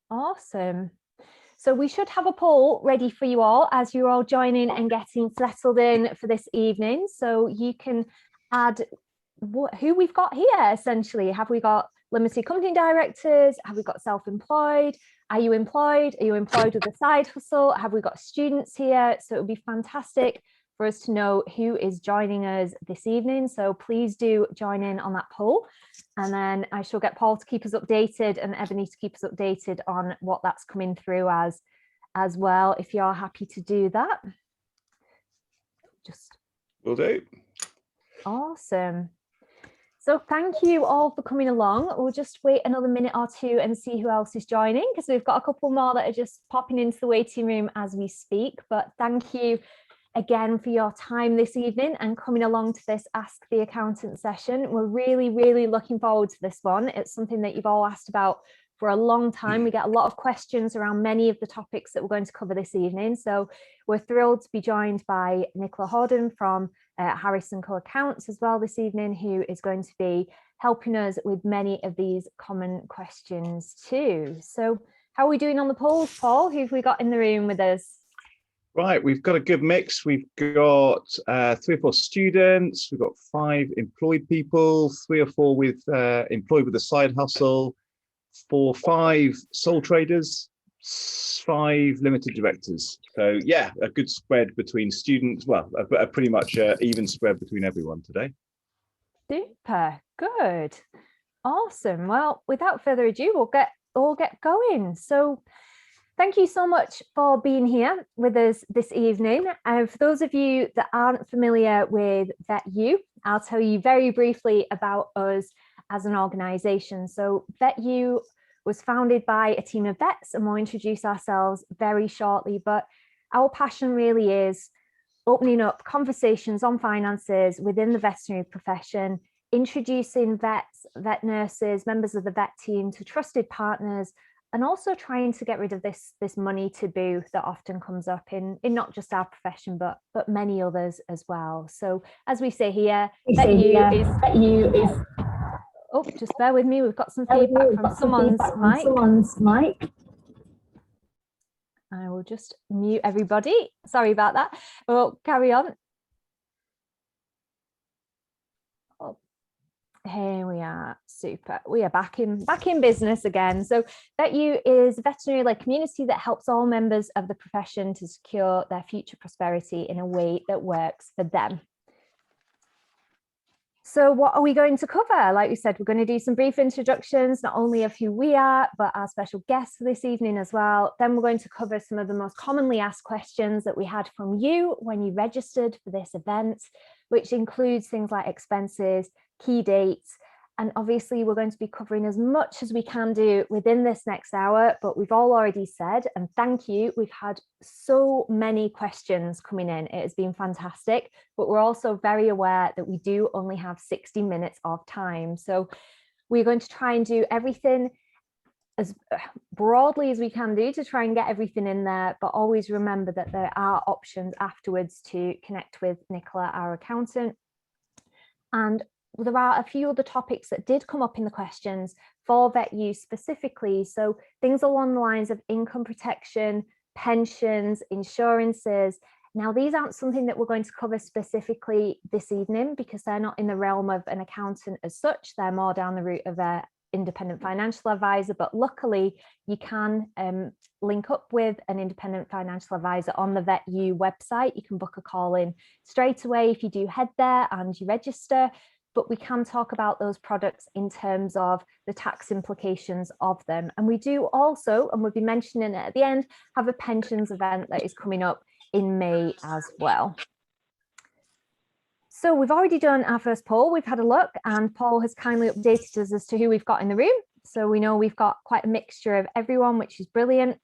Awesome. So we should have a poll ready for you all as you're all joining and getting settled in for this evening. So you can add who we've got here, essentially. Have we got limited company directors? Have we got self-employed? Are you employed? Are you employed with a side hustle? Have we got students here? So it would be fantastic for us to know who is joining us this evening. So please do join in on that poll. And then I shall get Paul to keep us updated and Ebony to keep us updated on what that's coming through as well, if you're happy to do that. Just will do. Awesome. So thank you all for coming along. We'll just wait another minute or two and see who else is joining, because we've got a couple more that are just popping into the waiting room as we speak. But thank you again for your time this evening and coming along to this Ask the Accountant session. We're really, really looking forward to this one. It's something that you've all asked about for a long time. We get a lot of questions around many of the topics that we're going to cover this evening. So we're thrilled to be joined by Nicola Holden from Harris & Co Accounts as well this evening, who is going to be helping us with many of these common questions too. So how are we doing on the polls, Paul? Who have we got in the room with us? Right, we've got a good mix. We've got 3 or 4 students, we've got 5 employed people, 3 or 4 with employed with a side hustle, 4 or 5 sole traders, 5 limited directors. So yeah, a good spread between students. Well, a pretty much even spread between everyone today. Super, good, awesome. Well, without further ado, we'll get going. So thank you so much for being here with us this evening. And for those of you that aren't familiar with VetU, I'll tell you very briefly about us as an organisation. So VetU was founded by a team of vets, and we'll introduce ourselves very shortly. But our passion really is opening up conversations on finances within the veterinary profession, introducing vets, vet nurses, members of the vet team to trusted partners, and also trying to get rid of this money taboo that often comes up in not just our profession, but many others as well. So as we say here, VetU is oh, just bear with me, we've got some feedback from someone's mic. I will just mute everybody. Sorry about that. We'll carry on. Oh, here we are. Super. We are back in business again. So VetU is a veterinary-led community that helps all members of the profession to secure their future prosperity in a way that works for them. So what are we going to cover? Like we said, we're going to do some brief introductions, not only of who we are, but our special guests for this evening as well. Then we're going to cover some of the most commonly asked questions that we had from you when you registered for this event, which includes things like expenses, key dates, and obviously we're going to be covering as much as we can do within this next hour, but we've all already said, and thank you, we've had so many questions coming in. It has been fantastic, but we're also very aware that we do only have 60 minutes of time. So we're going to try and do everything as broadly as we can do to try and get everything in there, but always remember that there are options afterwards to connect with Nicola, our accountant. And there are a few other topics that did come up in the questions for VetU specifically. So things along the lines of income protection, pensions, insurances. Now, these aren't something that we're going to cover specifically this evening because they're not in the realm of an accountant as such. They're more down the route of an independent financial advisor, but luckily you can link up with an independent financial advisor on the VetU website. You can book a call in straight away if you do head there and you register. But we can talk about those products in terms of the tax implications of them. And we do also, and we'll be mentioning it at the end, have a pensions event that is coming up in May as well. So we've already done our first poll. We've had a look and Paul has kindly updated us as to who we've got in the room. So we know we've got quite a mixture of everyone, which is brilliant.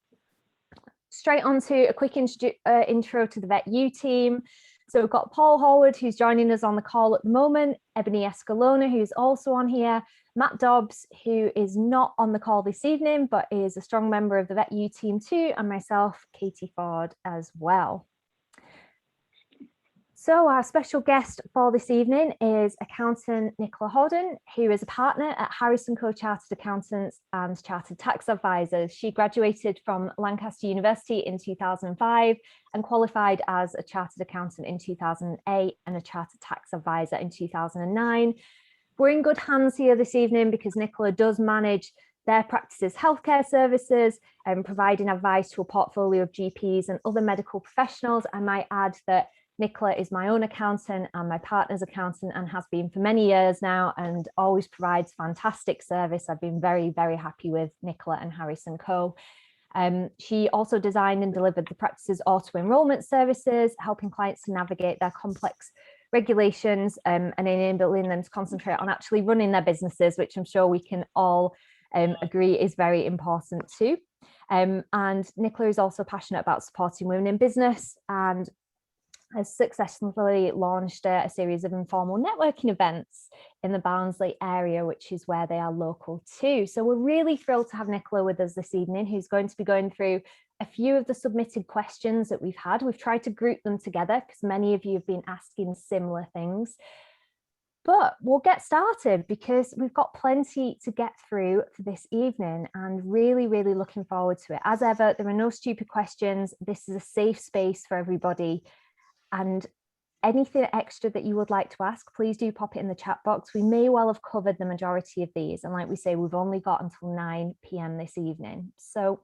Straight on to a quick intro to the VetU team. So we've got Paul Hallward, who's joining us on the call at the moment, Ebony Escalona, who's also on here, Matt Dobbs, who is not on the call this evening, but is a strong member of the VetU team too, and myself, Katie Ford, as well. So our special guest for this evening is accountant Nicola Holden, who is a partner at Harris & Co Chartered Accountants and Chartered Tax Advisors. She graduated from Lancaster University in 2005 and qualified as a chartered accountant in 2008 and a chartered tax advisor in 2009. We're in good hands here this evening because Nicola does manage their practice's healthcare services and providing advice to a portfolio of GPs and other medical professionals. I might add that Nicola is my own accountant and my partner's accountant and has been for many years now and always provides fantastic service. I've been very, very happy with Nicola and Harris & Co. She also designed and delivered the practice's auto-enrollment services, helping clients to navigate their complex regulations and enabling them to concentrate on actually running their businesses, which I'm sure we can all agree is very important too. And Nicola is also passionate about supporting women in business and has successfully launched a series of informal networking events in the Barnsley area, which is where they are local too. So we're really thrilled to have Nicola with us this evening, who's going to be going through a few of the submitted questions that we've had. We've tried to group them together because many of you have been asking similar things. But we'll get started because we've got plenty to get through for this evening and really, really looking forward to it. As ever, there are no stupid questions. This is a safe space for everybody. And anything extra that you would like to ask, please do pop it in the chat box. We may well have covered the majority of these. And like we say, we've only got until 9 p.m. this evening. So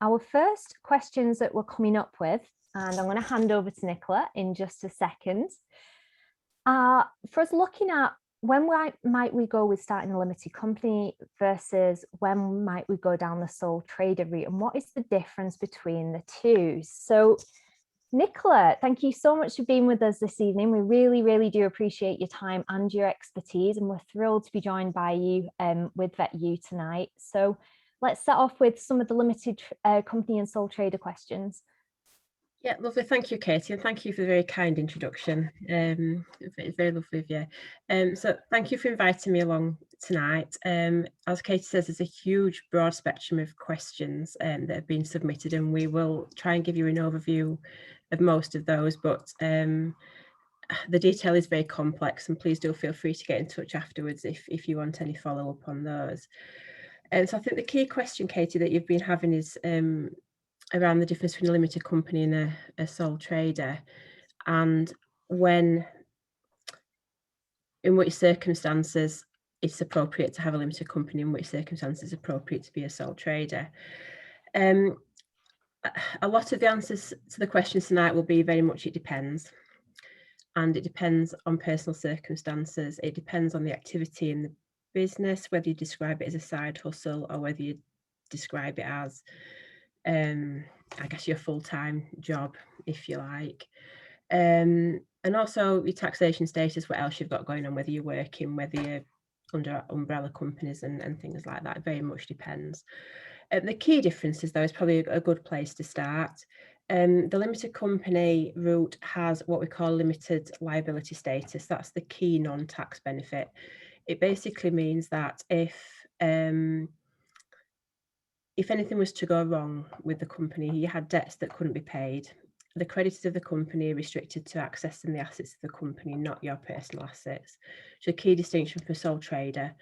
our first questions that we're coming up with, and I'm going to hand over to Nicola in just a second, for us looking at when might we go with starting a limited company versus when might we go down the sole trader route, and what is the difference between the two? So Nicola, thank you so much for being with us this evening. We really, really do appreciate your time and your expertise, and we're thrilled to be joined by you with VetU tonight. So let's start off with some of the limited company and sole trader questions. Yeah, lovely. Thank you, Katie, and thank you for the very kind introduction. It's very lovely of you. So thank you for inviting me along tonight. As Katie says, there's a huge, broad spectrum of questions that have been submitted, and we will try and give you an overview of most of those, but the detail is very complex, and please do feel free to get in touch afterwards if you want any follow-up on those. So I think the key question, Katie, that you've been having is around the difference between a limited company and a sole trader, and in which circumstances it's appropriate to have a limited company, in which circumstances it's appropriate to be a sole trader. A lot of the answers to the questions tonight will be very much it depends. And it depends on personal circumstances. It depends on the activity in the business, whether you describe it as a side hustle or whether you describe it as I guess your full-time job, if you like, and also your taxation status, what else you've got going on, whether you're working, whether you're under umbrella companies and things like that. It very much depends. The key differences, though, is probably a good place to start. The limited company route has what we call limited liability status. That's the key non-tax benefit. It basically means that if anything was to go wrong with the company, you had debts that couldn't be paid, the creditors of the company are restricted to accessing the assets of the company, not your personal assets. So a key distinction for a sole trader,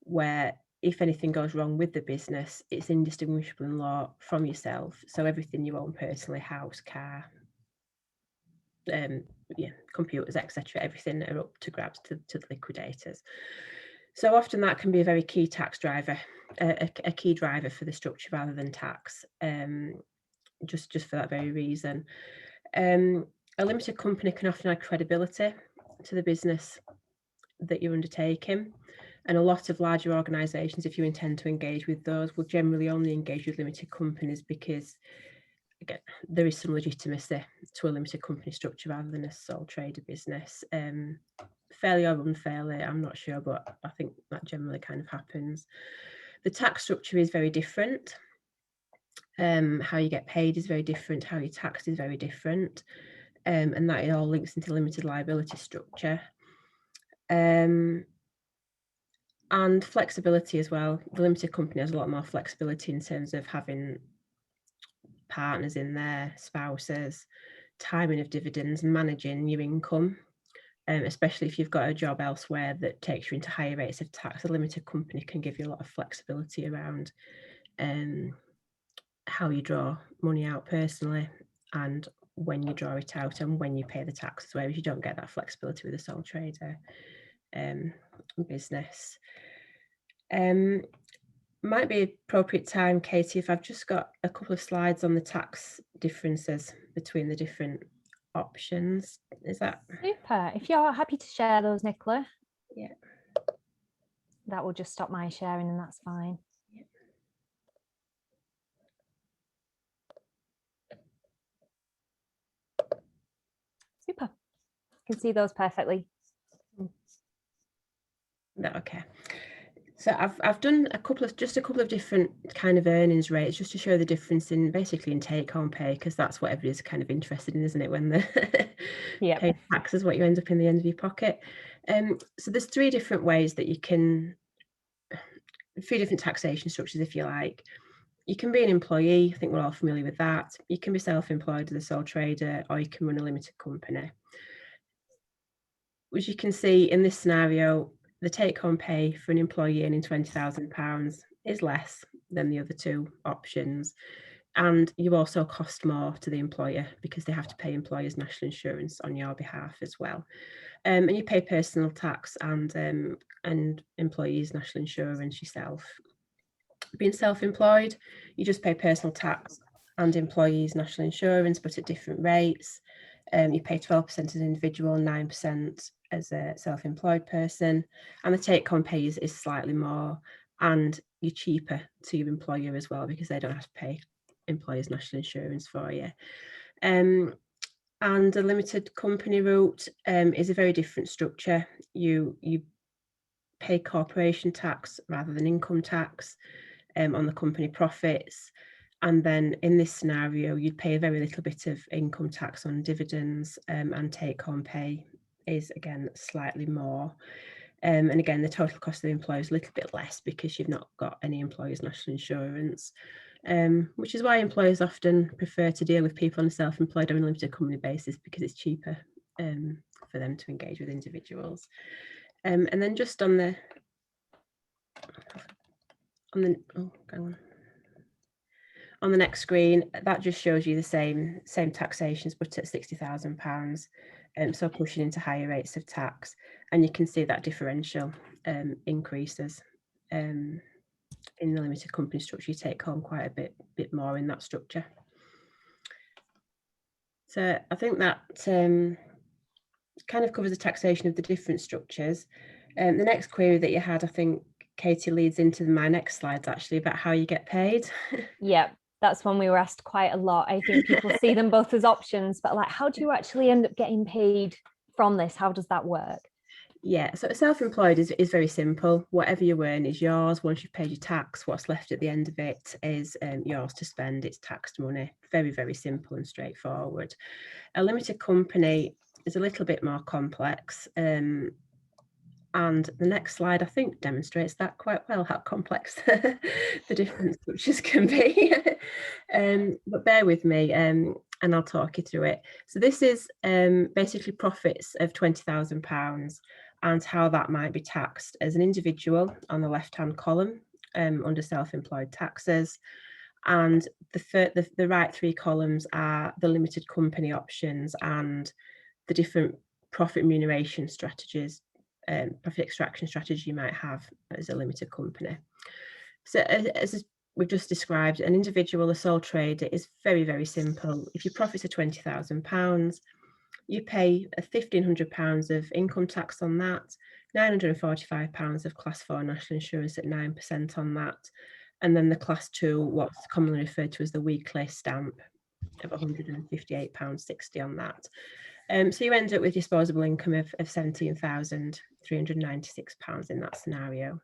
where if anything goes wrong with the business, it's indistinguishable in law from yourself. So everything you own personally, house, car, computers, etc., everything are up to grabs to the liquidators. So often that can be a very key tax driver, a key driver for the structure rather than tax, just for that very reason. A limited company can often add credibility to the business that you're undertaking. And a lot of larger organisations, if you intend to engage with those, will generally only engage with limited companies because, again, there is some legitimacy to a limited company structure rather than a sole trader business. Fairly or unfairly, I'm not sure, but I think that generally kind of happens. The tax structure is very different. How you get paid is very different. How you're taxed is very different. And that it all links into limited liability structure. And flexibility as well. The limited company has a lot more flexibility in terms of having partners in there, spouses, timing of dividends, managing your income, especially if you've got a job elsewhere that takes you into higher rates of tax. A limited company can give you a lot of flexibility around how you draw money out personally and when you draw it out and when you pay the taxes, whereas you don't get that flexibility with a sole trader business. Might be appropriate time, Katie, if I've just got a couple of slides on the tax differences between the different options. Is that super? If you're happy to share those, Nicola. Yeah. That will just stop my sharing and that's fine. Yeah. Super. I can see those perfectly. No, okay. So I've done a couple of different kind of earnings rates just to show the difference in basically in take home pay, because that's what everybody's kind of interested in, isn't it? When the pay tax is what you end up in the end of your pocket. So there's three different ways that you can, three different taxation structures, if you like. You can be an employee, I think we're all familiar with that. You can be self-employed as a sole trader, or you can run a limited company. As you can see in this scenario, the take-home pay for an employee earning £20,000 is less than the other two options. And you also cost more to the employer because they have to pay employers' national insurance on your behalf as well. And you pay personal tax and employees' national insurance yourself. Being self-employed, you just pay personal tax and employees' national insurance, but at different rates. You pay 12% as an individual, 9% as a self-employed person, and the take-home pay is slightly more, and you're cheaper to your employer as well because they don't have to pay employers' national insurance for you. And a limited company route is a very different structure. You pay corporation tax rather than income tax on the company profits. And then in this scenario, you'd pay a very little bit of income tax on dividends, and take-home pay is again slightly more. And again, the total cost of the employer is a little bit less because you've not got any employer's national insurance, which is why employers often prefer to deal with people on a self-employed or unlimited company basis, because it's cheaper for them to engage with individuals. And then just on the next screen, that just shows you the same taxations, but at £60,000, so pushing into higher rates of tax, and you can see that differential increases in the limited company structure. You take home quite a bit more in that structure. So I think that kind of covers the taxation of the different structures. The next query that you had, I think, Katie, leads into my next slides actually, about how you get paid. Yeah, that's one we were asked quite a lot. I think people see them both as options, but like, how do you actually end up getting paid from this? How does that work? Yeah, so self-employed is very simple. Whatever you earn is yours. Once you've paid your tax, what's left at the end of it is yours to spend. It's taxed money. Very, very simple and straightforward. A limited company is a little bit more complex. And the next slide, I think, demonstrates that quite well, how complex the different structures can be. But bear with me, and I'll talk you through it. So this is basically profits of £20,000 and how that might be taxed as an individual on the left-hand column under self-employed taxes. And the right three columns are the limited company options and the different profit remuneration strategies, profit extraction strategy you might have as a limited company. So as we've just described, an individual, a sole trader, is very, very simple. If your profits are £20,000, you pay £1,500 of income tax on that, £945 of class 4 national insurance at 9% on that, and then the class 2, what's commonly referred to as the weekly stamp, of £158.60 on that. So you end up with disposable income of £17,396 in that scenario.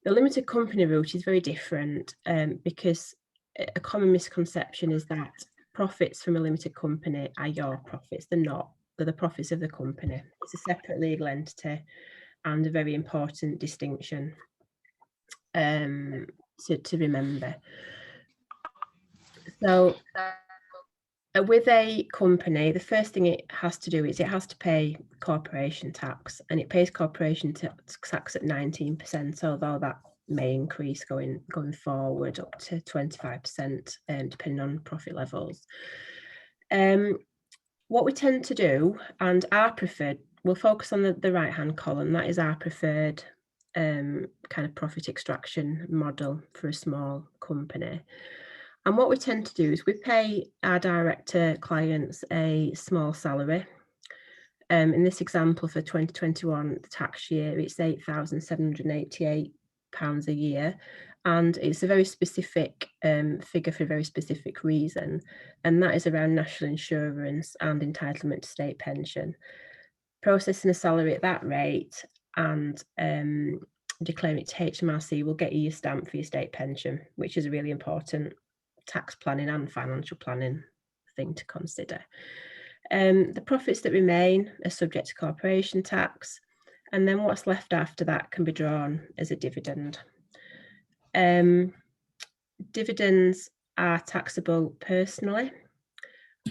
The limited company route is very different because a common misconception is that profits from a limited company are your profits. They're not. They're the profits of the company. It's a separate legal entity and a very important distinction to remember. So With a company, the first thing it has to do is it has to pay corporation tax, and it pays corporation tax at 19%, although that may increase going forward up to 25%, depending on profit levels. What we tend to do, and our preferred, we'll focus on the right-hand column, that is our preferred kind of profit extraction model for a small company. And what we tend to do is we pay our director clients a small salary. In this example for 2021 tax year, it's £8,788 a year. And it's a very specific figure for a very specific reason. And that is around national insurance and entitlement to state pension. Processing a salary at that rate and declaring it to HMRC will get you your stamp for your state pension, which is a really important tax planning and financial planning thing to consider. The profits that remain are subject to corporation tax, and then what's left after that can be drawn as a dividend. Dividends are taxable personally,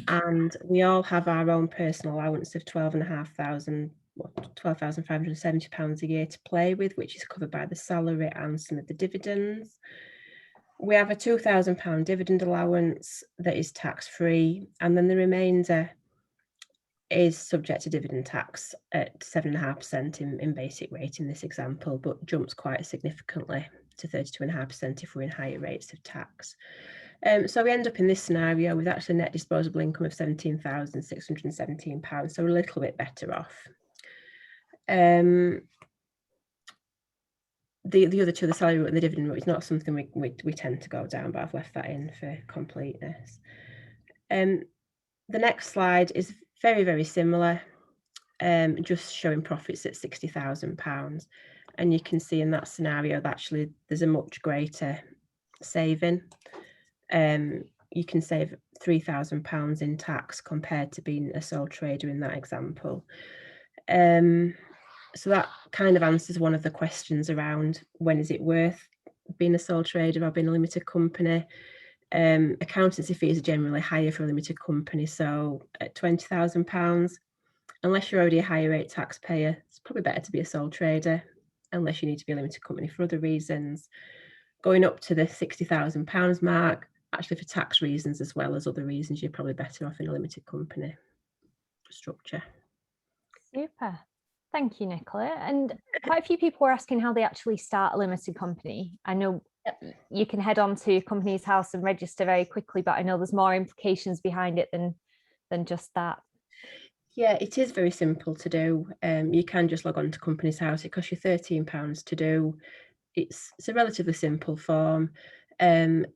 and we all have our own personal allowance of £12,570 a year to play with, which is covered by the salary and some of the dividends. We have a £2,000 dividend allowance that is tax-free, and then the remainder is subject to dividend tax at 7.5% in basic rate in this example, but jumps quite significantly to 32.5% if we're in higher rates of tax. So we end up in this scenario with actually net disposable income of £17,617, so we're a little bit better off. The other two, the salary route and the dividend route, is not something we tend to go down, but I've left that in for completeness. The next slide is very, very similar, just showing profits at £60,000. And you can see in that scenario that actually there's a much greater saving. You can save £3,000 in tax compared to being a sole trader in that example. So that kind of answers one of the questions around when is it worth being a sole trader or being a limited company. Accountancy fees are generally higher for a limited company, so at £20,000, unless you're already a higher rate taxpayer, it's probably better to be a sole trader, unless you need to be a limited company for other reasons. Going up to the £60,000 mark, actually for tax reasons as well as other reasons, you're probably better off in a limited company structure. Super. Thank you, Nicola. And quite a few people were asking how they actually start a limited company. I know you can head on to Companies House and register very quickly, but I know there's more implications behind it than just that. Yeah, it is very simple to do. You can just log on to Companies House. It costs you £13 to do. It's a relatively simple form. And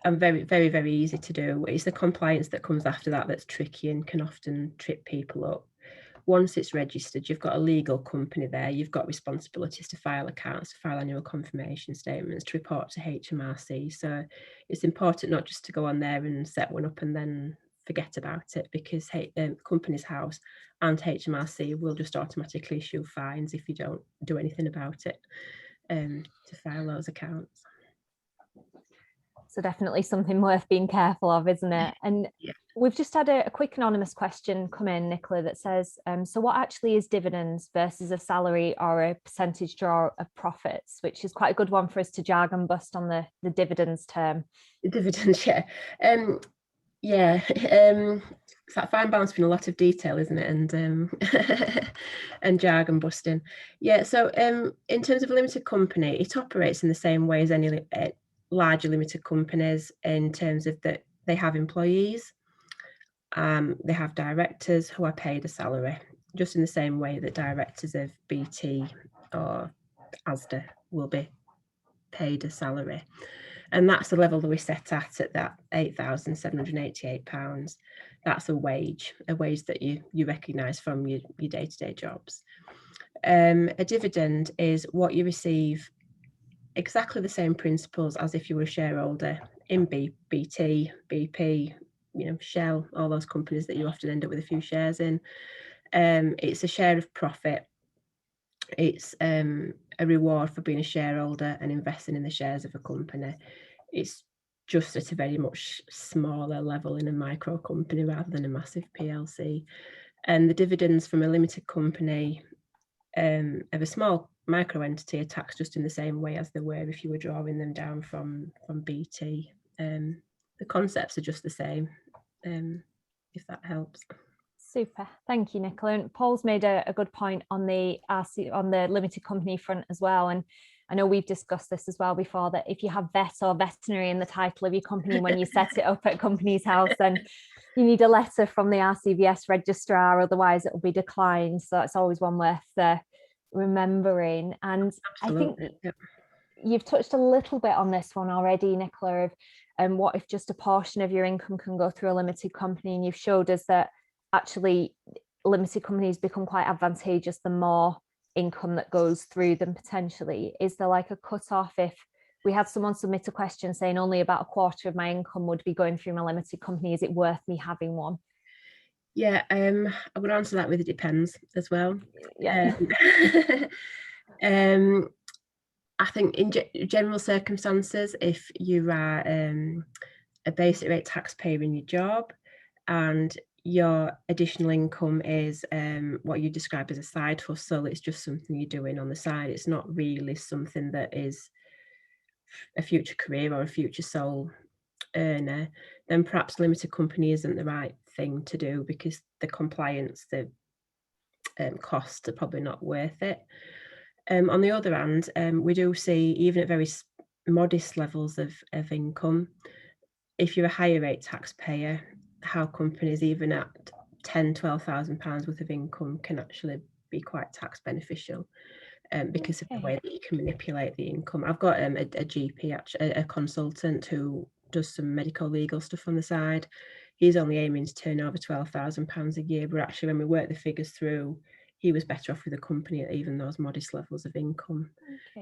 very, very, very easy to do. It's the compliance that comes after that that's tricky and can often trip people up. Once it's registered, you've got a legal company there, you've got responsibilities to file accounts, to file annual confirmation statements, to report to HMRC. So it's important not just to go on there and set one up and then forget about it, because Companies House and HMRC will just automatically issue fines if you don't do anything about it to file those accounts. So definitely something worth being careful of, isn't it? And yeah. We've just had a quick anonymous question come in, Nicola, that says, so what actually is dividends versus a salary or a percentage draw of profits, which is quite a good one for us to jargon bust on the dividends term. Dividends, yeah. It's that fine balance between a lot of detail, isn't it, and jargon busting. Yeah, so in terms of a limited company, it operates in the same way as any larger limited companies, in terms of that they have employees, they have directors who are paid a salary, just in the same way that directors of BT or Asda will be paid a salary. And that's the level that we set at that £8,788. That's a wage that you recognise from your day-to-day jobs. A dividend is what you receive, exactly the same principles as if you were a shareholder in BT, BP, Shell, all those companies that you often end up with a few shares in. It's a share of profit. It's a reward for being a shareholder and investing in the shares of a company. It's just at a very much smaller level in a micro company rather than a massive PLC. And the dividends from a limited company of a small micro entity are taxed just in the same way as they were if you were drawing them down from BT. The concepts are just the same, if that helps. Super, thank you, Nicola. And Paul's made a good point on the limited company front as well. And I know we've discussed this as well before, that if you have vet or veterinary in the title of your company when you set it up at Companies House, then you need a letter from the RCVS registrar, otherwise it will be declined. So it's always one worth remembering. And Absolutely. I think you've touched a little bit on this one already, Nicola, of what if just a portion of your income can go through a limited company, and you've showed us that actually limited companies become quite advantageous the more income that goes through them potentially. Is there like a cut-off if we had someone submit a question saying only about a quarter of my income would be going through my limited company? Is it worth me having one? Yeah, I would answer that with it depends as well. Yeah. I think in general circumstances, if you are a basic rate taxpayer in your job and your additional income is what you describe as a side hustle, it's just something you're doing on the side, it's not really something that is a future career or a future sole earner, then perhaps limited company isn't the right thing to do, because the compliance, the costs are probably not worth it. On the other hand, we do see, even at very modest levels of income, if you're a higher rate taxpayer, how companies even at £10,000-12,000 worth of income can actually be quite tax beneficial, because of the way that you can manipulate the income. I've got a GP, a consultant who does some medical legal stuff on the side. He's only aiming to turn over £12,000 a year, but actually when we work the figures through, he was better off with the company at even those modest levels of income.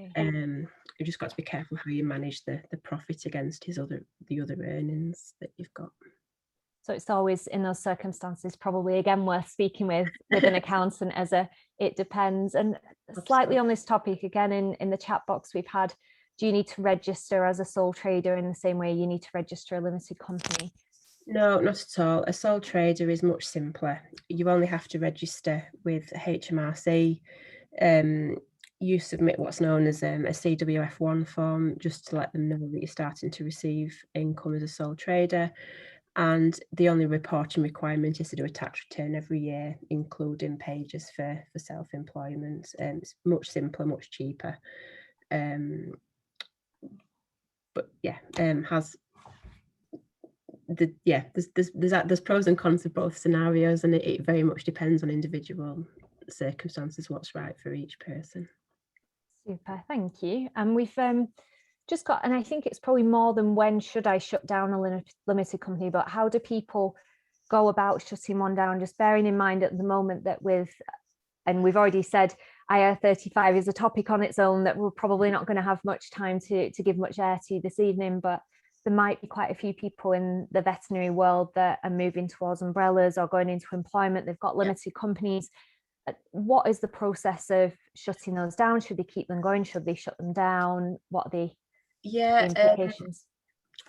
You just got to be careful how you manage the profit against the other earnings that you've got. So it's always, in those circumstances, probably again worth speaking with an accountant, as it depends. And slightly on this topic, again, in the chat box we've had, do you need to register as a sole trader in the same way you need to register a limited company? No, not at all. A sole trader is much simpler. You only have to register with HMRC. You submit what's known as a CWF1 form, just to let them know that you're starting to receive income as a sole trader. And the only reporting requirement is to do a tax return every year, including pages for self-employment. It's much simpler, much cheaper. But yeah, there's pros and cons of both scenarios, and it very much depends on individual circumstances what's right for each person. Super, thank you. And we've just got, and I think it's probably more than when should I shut down a limited company, but how do people go about shutting one down, just bearing in mind at the moment that and we've already said IR35 is a topic on its own that we're probably not going to have much time to give much air to this evening, but there might be quite a few people in the veterinary world that are moving towards umbrellas or going into employment. They've got limited companies. What is the process of shutting those down? Should they keep them going? Should they shut them down? What are the implications?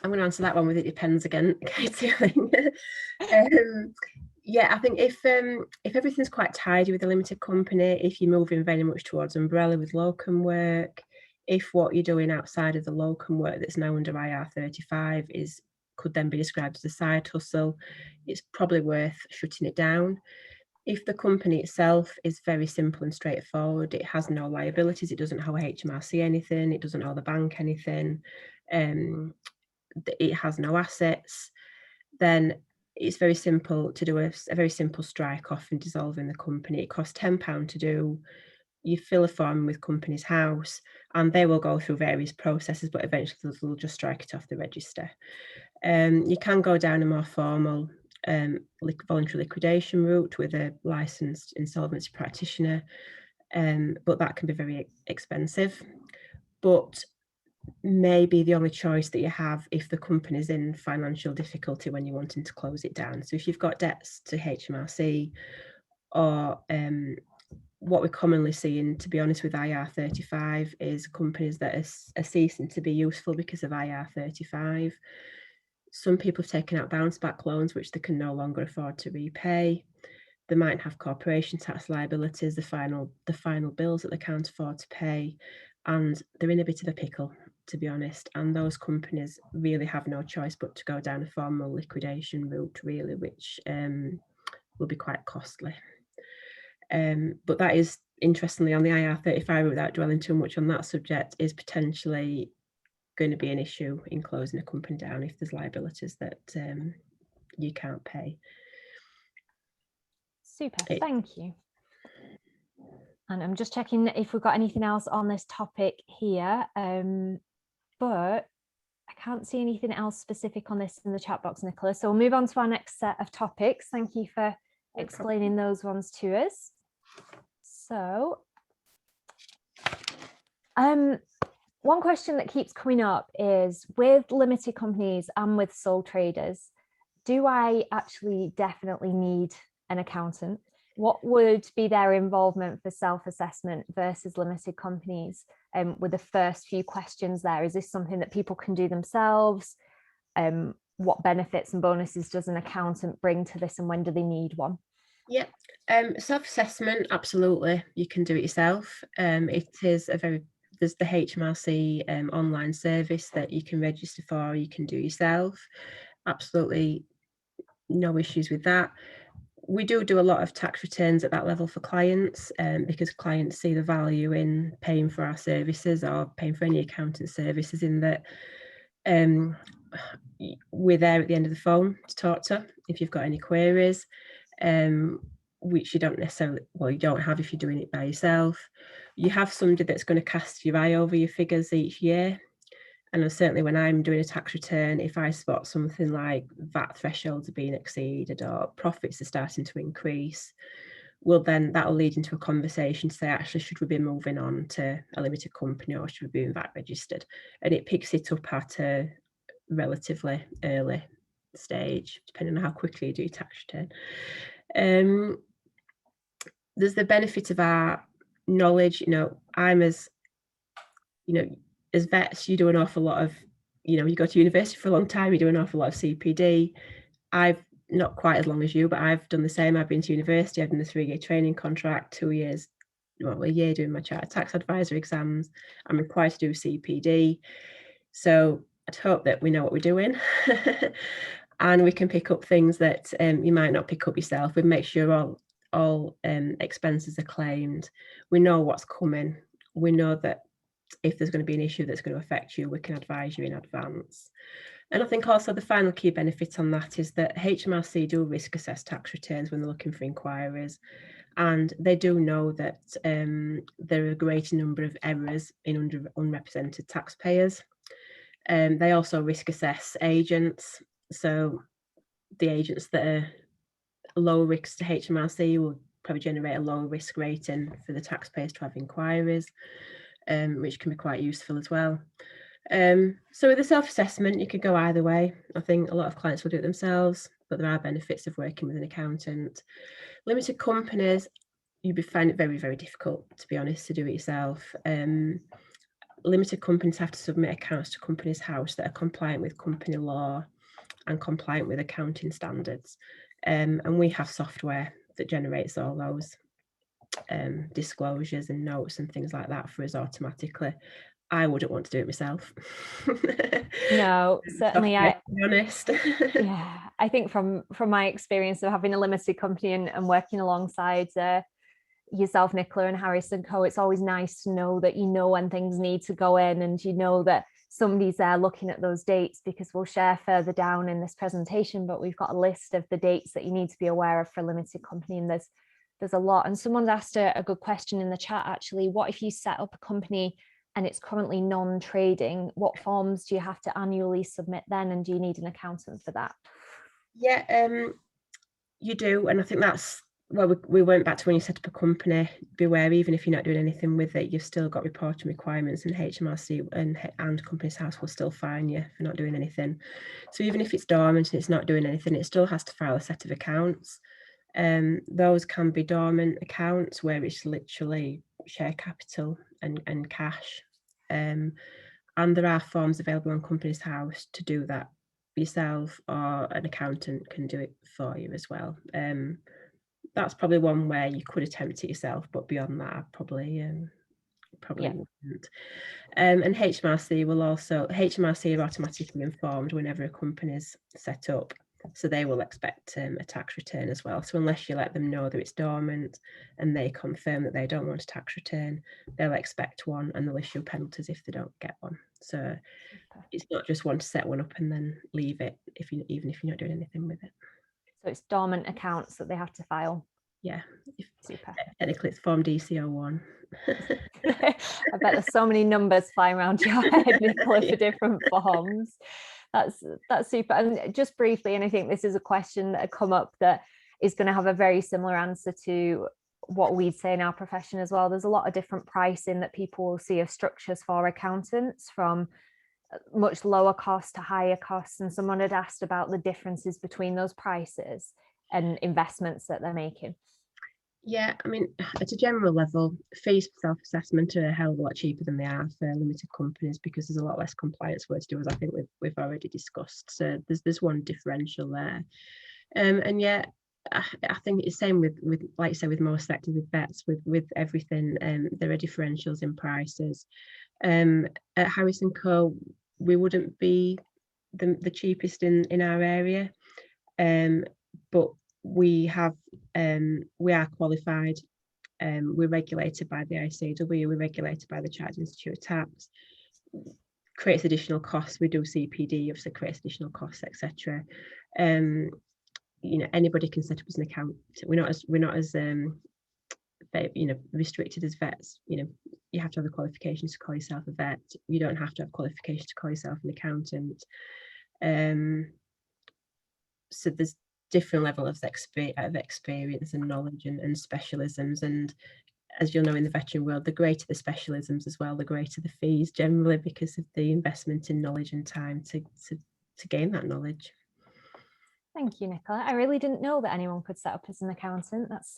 I'm going to answer that one with it depends again, Katie. Yeah, I think if everything's quite tidy with a limited company, if you're moving very much towards umbrella with locum work, if what you're doing outside of the locum work that's now under IR35 could then be described as a side hustle, it's probably worth shutting it down. If the company itself is very simple and straightforward, it has no liabilities, it doesn't owe HMRC anything, it doesn't owe the bank anything, it has no assets, then it's very simple to do a very simple strike off and dissolving the company. It costs £10 to do. You fill a form with Companies House and they will go through various processes, but eventually they'll just strike it off the register. You can go down a more formal voluntary liquidation route with a licensed insolvency practitioner, but that can be very expensive. But maybe the only choice that you have if the company's in financial difficulty when you're wanting to close it down. So if you've got debts to HMRC or what we're commonly seeing, to be honest, with IR35 is companies that are ceasing to be useful because of IR35. Some people have taken out bounce back loans, which they can no longer afford to repay. They might have corporation tax liabilities, the final bills that they can't afford to pay, and they're in a bit of a pickle, to be honest. And those companies really have no choice but to go down a formal liquidation route, really, which will be quite costly. But that is, interestingly, on the IR35, without dwelling too much on that subject, is potentially going to be an issue in closing a company down if there's liabilities that you can't pay. Super, thank you. And I'm just checking if we've got anything else on this topic here, but I can't see anything else specific on this in the chat box, Nicola. So we'll move on to our next set of topics. Thank you for explaining those ones to us. So, one question that keeps coming up is, with limited companies and with sole traders, do I actually definitely need an accountant? What would be their involvement for self-assessment versus limited companies? With the first few questions there, is this something that people can do themselves? What benefits and bonuses does an accountant bring to this, and when do they need one? Yeah, self-assessment, absolutely, you can do it yourself. It is there's the HMRC online service that you can register for, or you can do yourself. Absolutely no issues with that. We do a lot of tax returns at that level for clients, because clients see the value in paying for our services, or paying for any accounting services, in that we're there at the end of the phone to talk to if you've got any queries, which you don't necessarily, well, you don't have if you're doing it by yourself. You have somebody that's going to cast your eye over your figures each year. And certainly when I'm doing a tax return, if I spot something like VAT thresholds are being exceeded or profits are starting to increase, well, then that'll lead into a conversation to say, actually, should we be moving on to a limited company, or should we be VAT registered? And it picks it up at a relatively early stage, depending on how quickly you do your tax return. There's the benefit of our knowledge. As vets, you do an awful lot of, you go to university for a long time, you do an awful lot of CPD. I've not quite as long as you, but I've done the same. I've been to university, I've done the 3-year training contract, 2 years, a year doing my chartered tax advisor exams. I'm required to do CPD. So I'd hope that we know what we're doing and we can pick up things that you might not pick up yourself. We make sure all expenses are claimed. We know what's coming. We know that if there's going to be an issue that's going to affect you, we can advise you in advance. And I think also the final key benefit on that is that HMRC do risk assess tax returns when they're looking for inquiries, and they do know that there are a greater number of errors in unrepresented taxpayers. They also risk assess agents, so the agents that are low risk to HMRC will probably generate a low risk rating for the taxpayers to have inquiries, which can be quite useful as well. So with the self-assessment, you could go either way. I think a lot of clients will do it themselves, but there are benefits of working with an accountant. Limited companies, you'd find it very, very difficult, to be honest, to do it yourself. Limited companies have to submit accounts to Companies House that are compliant with company law and compliant with accounting standards. And we have software that generates all those disclosures and notes and things like that for us automatically. I wouldn't want to do it myself. No, certainly. To be honest. Yeah, I think from my experience of having a limited company and working alongside yourself, Nicola, and Harris & Co, it's always nice to know that you know when things need to go in, and you know that somebody's there looking at those dates, because we'll share further down in this presentation, but we've got a list of the dates that you need to be aware of for a limited company, and there's a lot. And someone's asked a good question in the chat, actually. What if you set up a company and it's currently non-trading? What forms do you have to annually submit then, and do you need an accountant for that? Yeah, you do, and I think that's, well, we went back to when you set up a company, beware, even if you're not doing anything with it, you've still got reporting requirements, and HMRC and Companies House will still fine you for not doing anything. So even if it's dormant and it's not doing anything, it still has to file a set of accounts. Those can be dormant accounts where it's literally share capital and cash. And there are forms available on Companies House to do that yourself, or an accountant can do it for you as well. That's probably one where you could attempt it yourself, but beyond that, I probably wouldn't. And HMRC are automatically informed whenever a company is set up, so they will expect a tax return as well. So unless you let them know that it's dormant and they confirm that they don't want a tax return, they'll expect one, and they'll issue penalties if they don't get one. So it's not just one to set one up and then leave it even if you're not doing anything with it. So it's dormant accounts that they have to file. Yeah. Super. Technically it's Form DC01. I bet there's so many numbers flying around your head, Nicola, for different forms. That's super. And just briefly, and I think this is a question that had come up that is going to have a very similar answer to what we'd say in our profession as well. There's a lot of different pricing that people will see of structures for accountants, from much lower cost to higher costs, and someone had asked about the differences between those prices and investments that they're making. Yeah, I mean, at a general level, fees for self-assessment are a hell of a lot cheaper than they are for limited companies, because there's a lot less compliance work to do, as I think we've already discussed. So there's one differential there. And yeah, I think it's the same with like you said, with most sectors, with vets, with everything. There are differentials in prices. At Harris & Co, we wouldn't be the cheapest in our area, but we are qualified. We're regulated by the ICW, we're regulated by the Chartered Institute of Tax. Creates additional costs. We do CPD, obviously creates additional costs, etc. Anybody can set up as an account. We're not as restricted as vets. You have to have a qualification to call yourself a vet. You don't have to have qualification to call yourself an accountant. So there's different levels of experience and knowledge and specialisms. And as you'll know, in the veterinary world, the greater the specialisms as well, the greater the fees generally, because of the investment in knowledge and time to gain that knowledge. Thank you, Nicola. I really didn't know that anyone could set up as an accountant. That's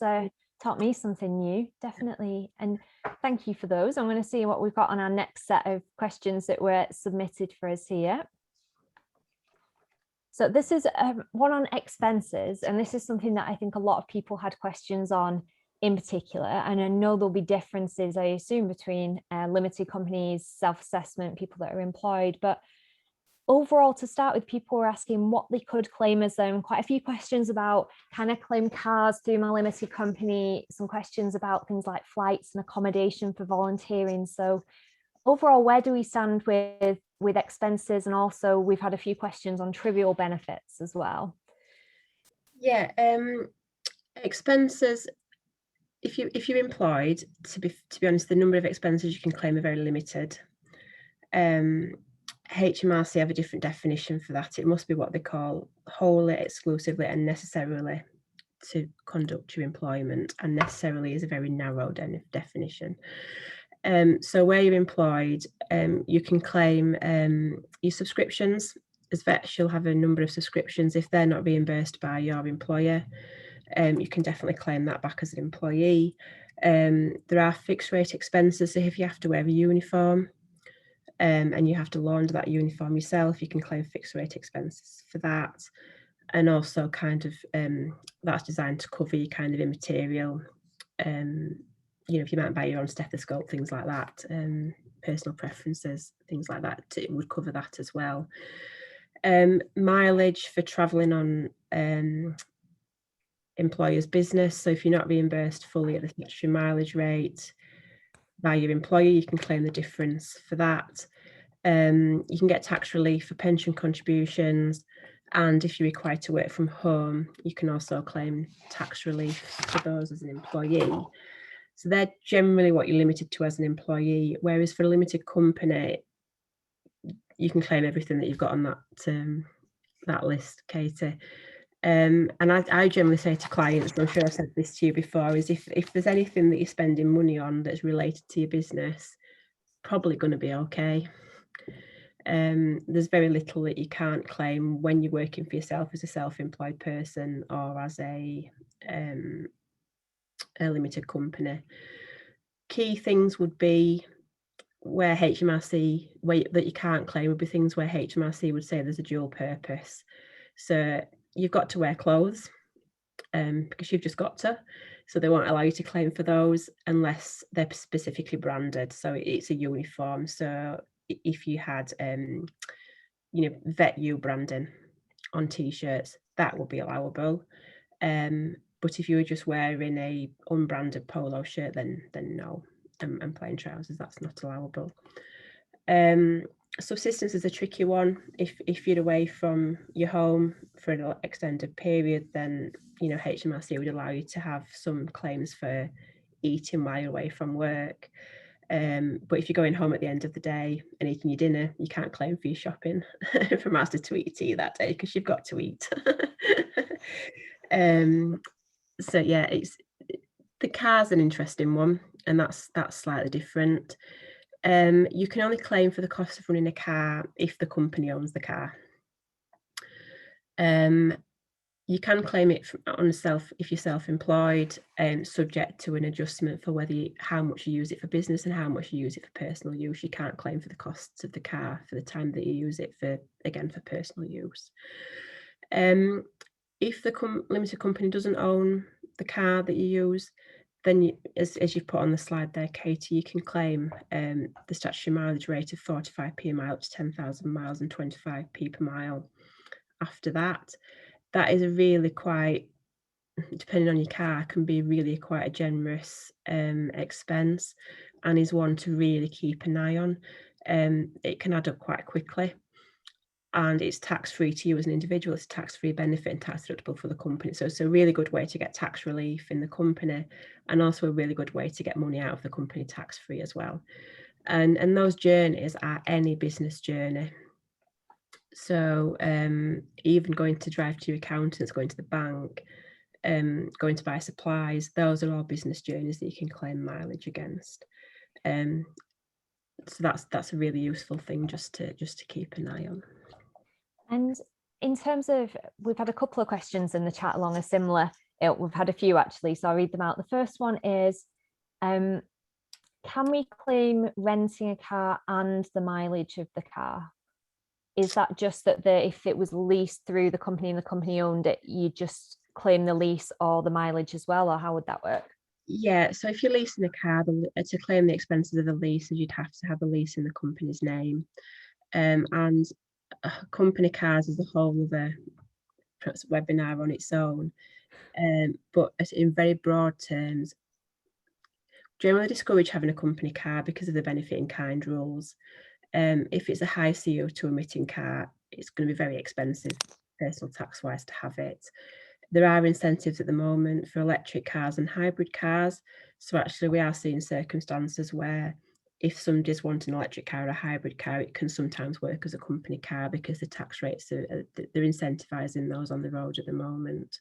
taught me something new, definitely. And thank you for those. I'm going to see what we've got on our next set of questions that were submitted for us here. So this is one on expenses, and this is something that I think a lot of people had questions on in particular. And I know there'll be differences, I assume, between limited companies, self-assessment, people that are employed. But overall, to start with, people were asking what they could claim as them. Quite a few questions about, can I claim cars through my limited company? Some questions about things like flights and accommodation for volunteering. So overall, where do we stand with expenses? And also we've had a few questions on trivial benefits as well. Yeah, expenses. If you're employed, to be honest, the number of expenses you can claim are very limited. HMRC have a different definition for that. It must be what they call wholly, exclusively, and necessarily to conduct your employment, and necessarily is a very narrow definition. So where you're employed, you can claim your subscriptions. As vets, you'll have a number of subscriptions. If they're not reimbursed by your employer, you can definitely claim that back as an employee. There are fixed rate expenses. So if you have to wear a uniform and you have to launder that uniform yourself, you can claim fixed rate expenses for that. And also kind of that's designed to cover your kind of immaterial, if you might buy your own stethoscope, things like that, personal preferences, things like that, it would cover that as well. Mileage for travelling on employer's business. So if you're not reimbursed fully at the statutory mileage rate by your employer, you can claim the difference for that. You can get tax relief for pension contributions, and if you're required to work from home, you can also claim tax relief for those as an employee. So they're generally what you're limited to as an employee, whereas for a limited company, you can claim everything that you've got on that list, Katie. And I generally say to clients, I'm sure I've said this to you before, is if there's anything that you're spending money on that's related to your business, probably going to be okay. There's very little that you can't claim when you're working for yourself as a self-employed person or as a a limited company. Key things would be where HMRC, that you can't claim, would be things where HMRC would say there's a dual purpose. So you've got to wear clothes because you've just got to. So they won't allow you to claim for those unless they're specifically branded. So it's a uniform. So if you had, Vet U branding on T-shirts, that would be allowable. But if you were just wearing a unbranded polo shirt, then no, and plain trousers, that's not allowable. Subsistence is a tricky one. If you're away from your home for an extended period, then HMRC would allow you to have some claims for eating while you're away from work. But if you're going home at the end of the day and eating your dinner, you can't claim for your shopping from Asda to eat your tea that day because you've got to eat. So yeah, the car's an interesting one, and that's slightly different. You can only claim for the cost of running a car if the company owns the car. You can claim it if you're self-employed, subject to an adjustment for how much you use it for business and how much you use it for personal use. You can't claim for the costs of the car for the time that you use it for personal use. If the limited company doesn't own the car that you use, then as you've put on the slide there, Katie, you can claim the statutory mileage rate of 45p a mile up to 10,000 miles and 25p per mile. After that, that is a really quite, depending on your car, can be really quite a generous expense, and is one to really keep an eye on. It can add up quite quickly. And it's tax-free to you as an individual. It's a tax-free benefit and tax deductible for the company. So it's a really good way to get tax relief in the company, and also a really good way to get money out of the company tax-free as well. And those journeys are any business journey. So even going to drive to your accountants, going to the bank, going to buy supplies, those are all business journeys that you can claim mileage against. So that's a really useful thing just to keep an eye on. And in terms of, we've had a couple of questions in the chat along a similar, we've had a few actually, so I'll read them out. The first one is, can we claim renting a car and the mileage of the car? Is that just that if it was leased through the company and the company owned it, you just claim the lease or the mileage as well, or how would that work? Yeah, so if you're leasing a car, to claim the expenses of the lease, you'd have to have a lease in the company's name. And company cars is a whole other webinar on its own. But in very broad terms, generally discourage having a company car because of the benefit in kind rules. If it's a high CO2 emitting car, it's going to be very expensive personal tax wise to have it. There are incentives at the moment for electric cars and hybrid cars. So actually we are seeing circumstances where if somebody's wanting an electric car or a hybrid car, it can sometimes work as a company car because the tax rates they're incentivising those on the road at the moment.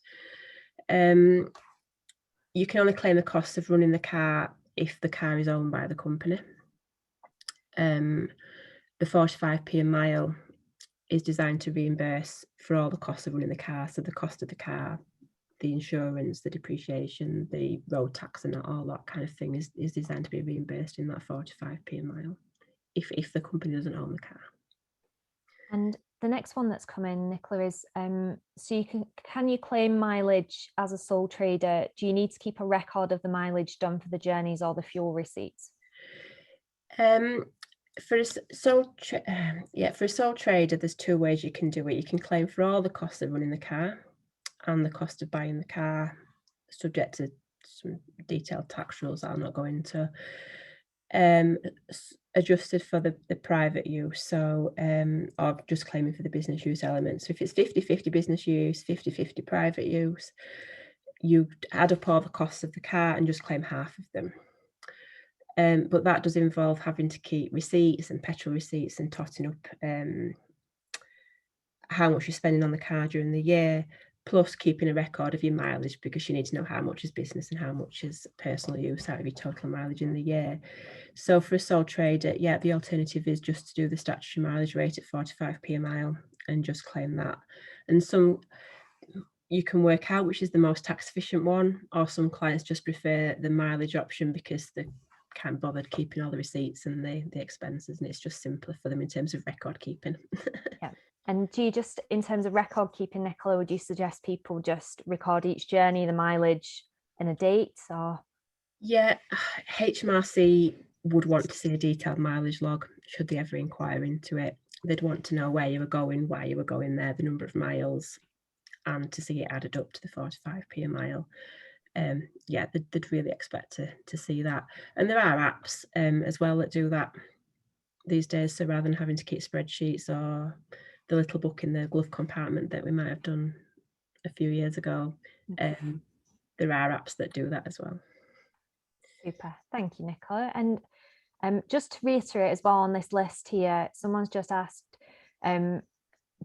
You can only claim the cost of running the car if the car is owned by the company. The 45p a mile is designed to reimburse for all the costs of running the car. So the cost of the car, the insurance, the depreciation, the road tax and all that kind of thing is designed to be reimbursed in that 45p a mile if the company doesn't own the car. And the next one that's come in, Nicola, is so you can you claim mileage as a sole trader? Do you need to keep a record of the mileage done for the journeys or the fuel receipts? For a sole trader, there's two ways you can do it. You can claim for all the costs of running the car and the cost of buying the car, subject to some detailed tax rules I'll not go into. Adjusted for the private use, so or just claiming for the business use element. So if it's 50-50 business use, 50-50 private use, you add up all the costs of the car and just claim half of them. But that does involve having to keep receipts and petrol receipts and totting up how much you're spending on the car during the year, plus keeping a record of your mileage, because you need to know how much is business and how much is personal use out of your total mileage in the year. So for a sole trader, yeah, the alternative is just to do the statutory mileage rate at 45p a mile and just claim that. And you can work out which is the most tax efficient one, or some clients just prefer the mileage option because they can't bother keeping all the receipts and the expenses, and it's just simpler for them in terms of record keeping. Yeah. And do you just, in terms of record keeping, Nicola, would you suggest people just record each journey, the mileage and a date, or? Yeah, HMRC would want to see a detailed mileage log should they ever inquire into it. They'd want to know where you were going, why you were going there, the number of miles, and to see it added up to the 45p a mile. Yeah, they'd really expect to see that. And there are apps as well that do that these days. So rather than having to keep spreadsheets or the little book in the glove compartment that we might have done a few years ago, there are apps that do that as well. Super, thank you, Nicola. And just to reiterate as well on this list here, someone's just asked,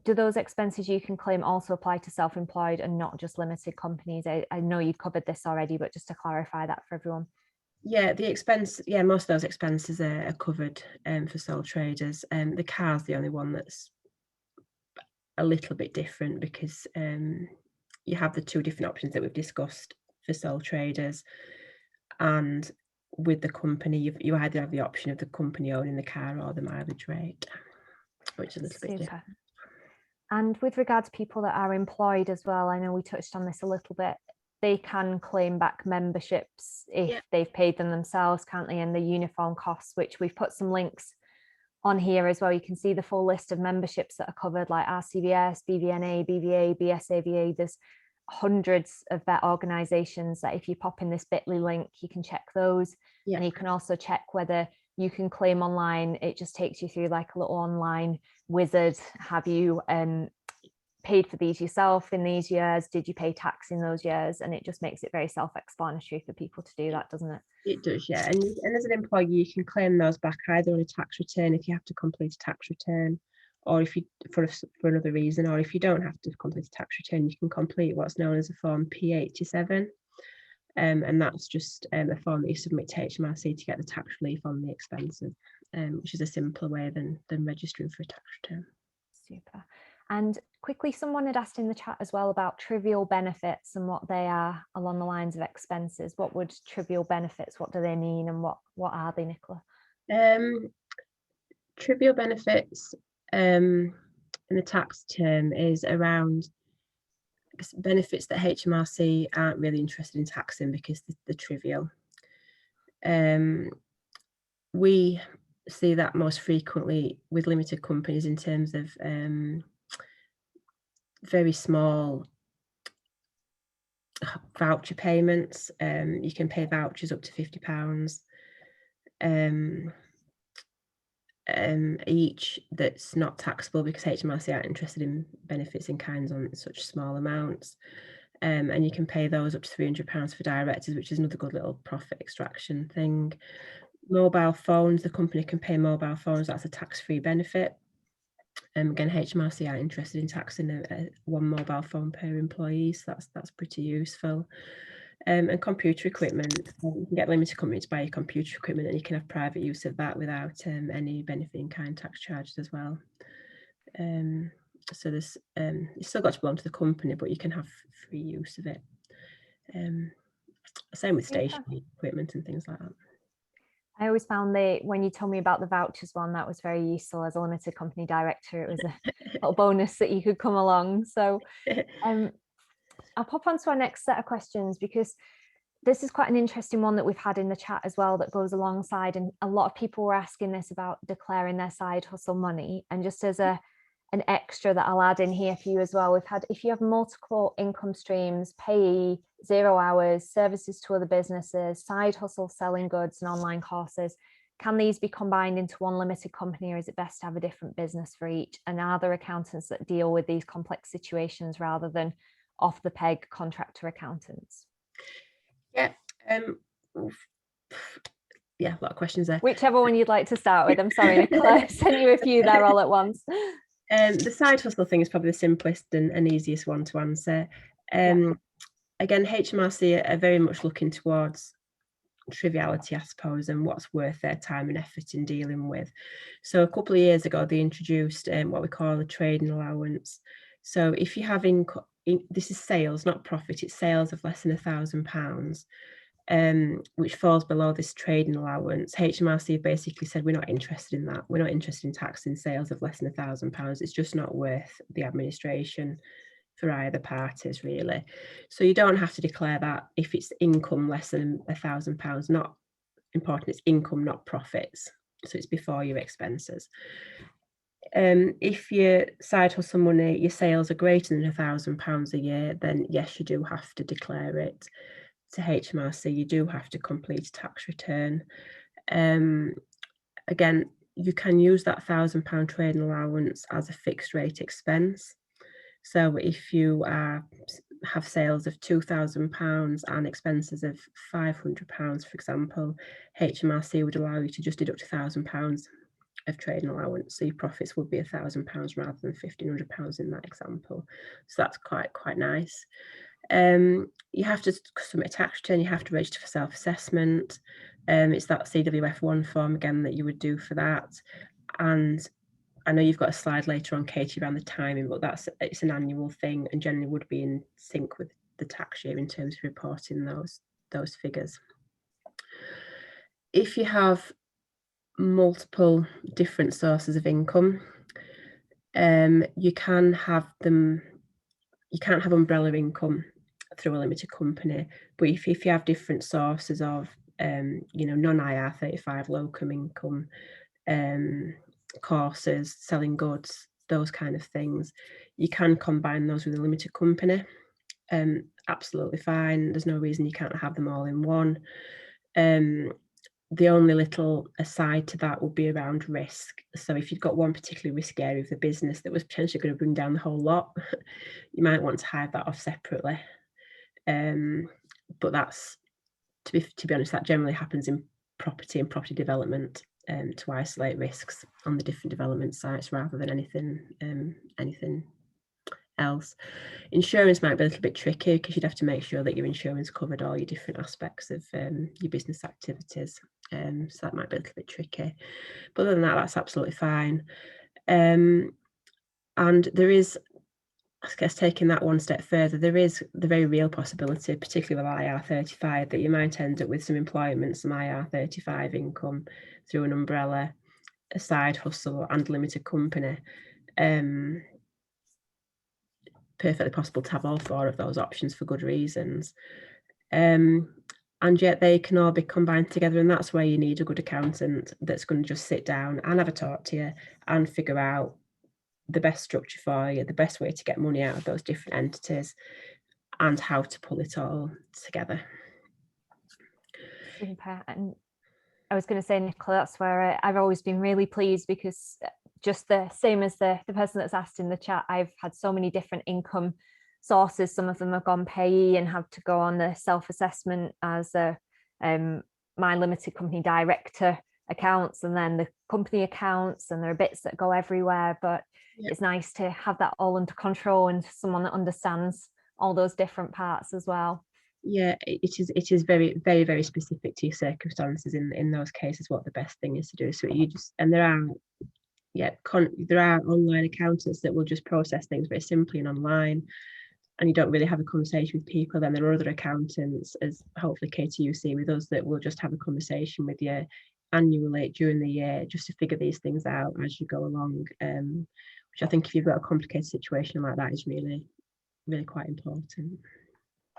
do those expenses you can claim also apply to self-employed and not just limited companies? I know you covered this already, but just to clarify that for everyone. Yeah, most of those expenses are covered for sole traders. The car's the only one that's a little bit different because you have the two different options that we've discussed for sole traders, and with the company you either have the option of the company owning the car or the mileage rate, which is a little bit different. And with regard to people that are employed as well, I know we touched on this a little bit, they can claim back memberships if they've paid them themselves, can't they? And the uniform costs, which we've put some links on here as well. You can see the full list of memberships that are covered, like RCVS, BVNA, BVA, BSAVA. There's hundreds of vet organizations that if you pop in this bit.ly link, you can check those. And you can also check whether you can claim online. It just takes you through like a little online wizard. Have you paid for these yourself in these years? Did you pay tax in those years? And it just makes it very self-explanatory for people to do that, doesn't it? It does, yeah. And as an employee, you can claim those back either on a tax return if you have to complete a tax return, or if you for another reason, or if you don't have to complete a tax return, you can complete what's known as a form P87. And that's just a form that you submit to HMRC to get the tax relief on the expenses, which is a simpler way than registering for a tax return. Super. And quickly, someone had asked in the chat as well about trivial benefits and what they are along the lines of expenses. What would trivial benefits, what do they mean, and what are they, Nicola? Trivial benefits in the tax term is around benefits that HMRC aren't really interested in taxing because they're trivial. We see that most frequently with limited companies in terms of very small voucher payments. You can pay vouchers up to £50 each that's not taxable because HMRC aren't interested in benefits in kinds on such small amounts. And you can pay those up to £300 for directors, which is another good little profit extraction thing. Mobile phones, the company can pay mobile phones, that's a tax-free benefit. Again, HMRC are interested in taxing one mobile phone per employee, so that's pretty useful. And computer equipment, you can get limited companies to buy your computer equipment, and you can have private use of that without any benefit in kind tax charges as well. So there's it's still got to belong to the company, but you can have free use of it. Same with stationery equipment and things like that. I always found when you told me about the vouchers one, that was very useful as a limited company director. It was a little bonus that you could come along. So I'll pop on to our next set of questions, because this is quite an interesting one that we've had in the chat as well that goes alongside. And a lot of people were asking this about declaring their side hustle money. And just as an extra that I'll add in here for you as well, we've had, if you have multiple income streams, payee, 0 hours, services to other businesses, side hustle, selling goods and online courses, can these be combined into one limited company, or is it best to have a different business for each? And are there accountants that deal with these complex situations rather than off the peg contractor accountants? Yeah, yeah, a lot of questions there. Whichever one you'd like to start with. I'm sorry, Nicola, I sent you a few there all at once. The side hustle thing is probably the simplest and easiest one to answer. Again, HMRC are very much looking towards triviality, I suppose, and what's worth their time and effort in dealing with. So a couple of years ago, they introduced what we call a trading allowance. So if you have this is sales, not profit, it's sales of less than £1,000, which falls below this trading allowance, HMRC basically said, we're not interested in that. We're not interested in taxing sales of less than £1,000. It's just not worth the administration for either parties, really. So you don't have to declare that if it's income less than £1,000. Not important, it's income, not profits. So it's before your expenses. If your side hustle money, your sales are greater than £1,000 a year, then yes, you do have to declare it to HMRC. You do have to complete a tax return. Again, you can use that £1,000 trading allowance as a fixed rate expense. So if you have sales of £2,000 and expenses of £500, for example, HMRC would allow you to just deduct £1,000 of trading allowance. So your profits would be £1,000 rather than £1,500 in that example. So that's quite nice. You have to submit a tax return, you have to register for self-assessment. It's that CWF1 form again that you would do for that. And I know you've got a slide later on, Katie, around the timing, but it's an annual thing and generally would be in sync with the tax year in terms of reporting those figures. If you have multiple different sources of income, you can have them. You can't have umbrella income through a limited company, but if you have different sources of non-IR35 locum income, courses, selling goods, those kind of things, you can combine those with a limited company. Absolutely fine. There's no reason you can't have them all in one. The only little aside to that would be around risk. So if you've got one particularly risky area of the business that was potentially going to bring down the whole lot, you might want to hide that off separately. But that's, to be honest, that generally happens in property and property development, to isolate risks on the different development sites rather than anything else. Insurance might be a little bit tricky because you'd have to make sure that your insurance covered all your different aspects of your business activities. So that might be a little bit tricky. But other than that, that's absolutely fine. And there is, I guess, taking that one step further, there is the very real possibility, particularly with IR35, that you might end up with some employment, some IR35 income through an umbrella, a side hustle and limited company. Perfectly possible to have all four of those options for good reasons. And yet they can all be combined together, and that's where you need a good accountant that's going to just sit down and have a talk to you and figure out the best structure for you, the best way to get money out of those different entities and how to pull it all together. Super. And I was going to say, Nicola, that's where I've always been really pleased, because just the same as the person that's asked in the chat, I've had so many different income sources. Some of them have gone payee and have to go on the self-assessment as my limited company director accounts and then the company accounts, and there are bits that go everywhere, but it's nice to have that all under control and someone that understands all those different parts as well. Yeah, it is very, very, very specific to your circumstances in those cases what the best thing is to do. So you just, and there are online accountants that will just process things very simply and online, and you don't really have a conversation with people. Then there are other accountants, as hopefully Katie you see with us, that will just have a conversation with you annually during the year just to figure these things out as you go along, which I think if you've got a complicated situation like that is really, really quite important.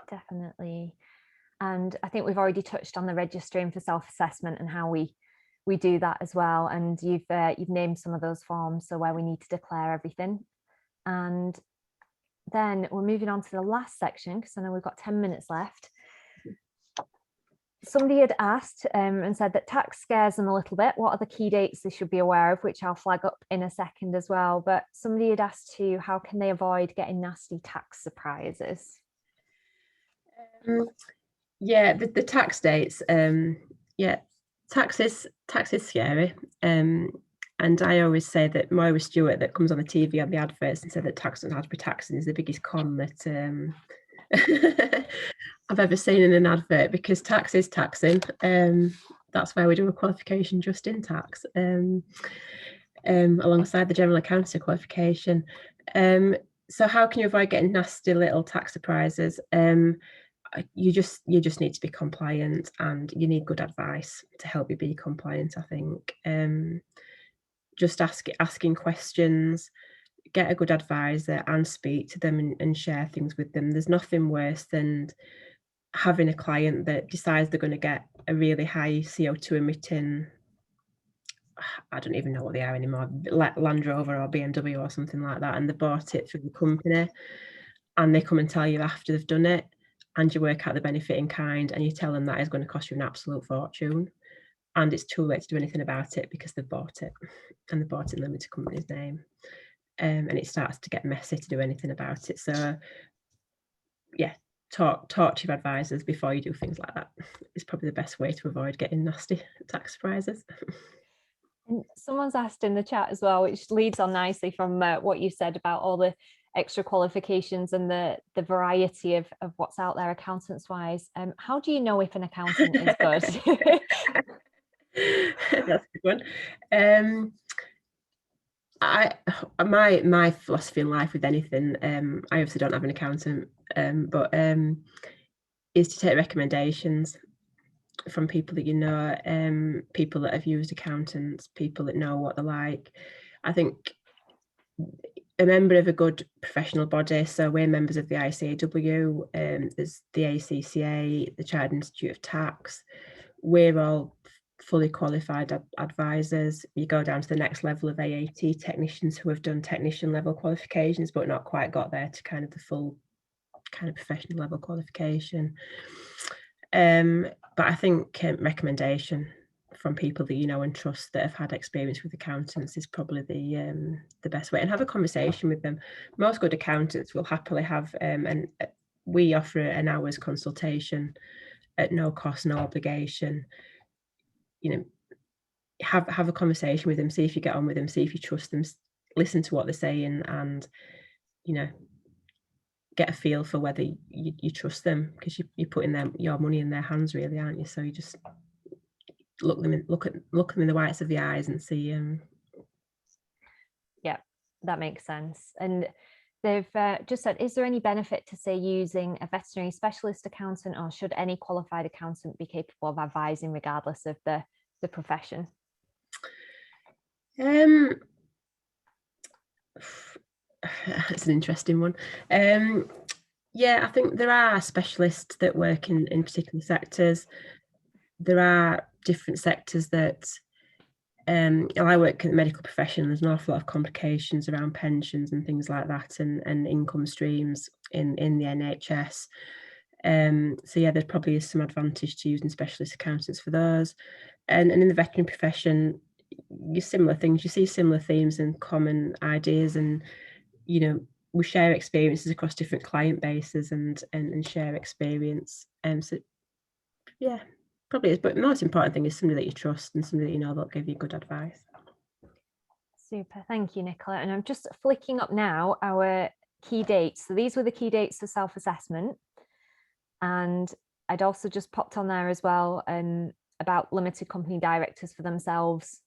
Definitely. And I think we've already touched on the registering for self-assessment and how we do that as well, and you've named some of those forms, so where we need to declare everything. And then we're moving on to the last section, because I know we've got 10 minutes left. Somebody had asked and said that tax scares them a little bit. What are the key dates they should be aware of, which I'll flag up in a second as well. But somebody had asked too, how can they avoid getting nasty tax surprises? The tax dates, tax is scary, and I always say that Moira Stewart, that comes on the TV on the adverts and said that tax doesn't have to be taxing, is the biggest con that I've ever seen in an advert, because tax is taxing. That's why we do a qualification just in tax, alongside the general accountancy qualification. So how can you avoid getting nasty little tax surprises? You just need to be compliant, and you need good advice to help you be compliant, I think. Just asking questions, get a good advisor and speak to them and share things with them. There's nothing worse than having a client that decides they're going to get a really high CO2 emitting, I don't even know what they are anymore, Land Rover or BMW or something like that, and they bought it through the company, and they come and tell you after they've done it, and you work out the benefit in kind, and you tell them that is going to cost you an absolute fortune, and it's too late to do anything about it because they've bought it, and they bought it in limited company's name, and it starts to get messy to do anything about it. So yeah, talk to your advisors before you do things like that. It's probably the best way to avoid getting nasty tax surprises. And someone's asked in the chat as well, which leads on nicely from what you said about all the extra qualifications and the variety of what's out there accountants wise. How do you know if an accountant is good? That's a good one. My philosophy in life with anything, I obviously don't have an accountant, but is to take recommendations from people that you know, people that have used accountants, people that know what they're like. I think a member of a good professional body, so we're members of the ICAW, there's the ACCA, the Chartered Institute of Tax, we're all fully qualified advisors. You go down to the next level of AAT technicians who have done technician level qualifications but not quite got there to kind of the full kind of professional level qualification. But I think recommendation from people that you know and trust that have had experience with accountants is probably the best way, and have a conversation with them. Most good accountants will happily have, and we offer an hour's consultation at no cost, no obligation. You know, have a conversation with them, see if you get on with them, see if you trust them, listen to what they're saying, and you know, get a feel for whether you trust them, because you're putting your money in their hands, really, aren't you? So you just look them in the whites of the eyes and see. Yeah, that makes sense. And they've just said, is there any benefit to, say, using a veterinary specialist accountant, or should any qualified accountant be capable of advising regardless of the profession? It's an interesting one. Yeah, I think there are specialists that work in particular sectors. There are different sectors that, I work in the medical profession. There's an awful lot of complications around pensions and things like that, and income streams in the NHS. So yeah, there probably is some advantage to using specialist accountants for those. And in the veterinary profession, you similar things. You see similar themes and common ideas, and you know, we share experiences across different client bases and share experience. So yeah, probably is. But the most important thing is somebody that you trust and somebody that you know that'll give you good advice. Super, thank you, Nicola. And I'm just flicking up now our key dates. So these were the key dates for self-assessment. And I'd also just popped on there as well about limited company directors for themselves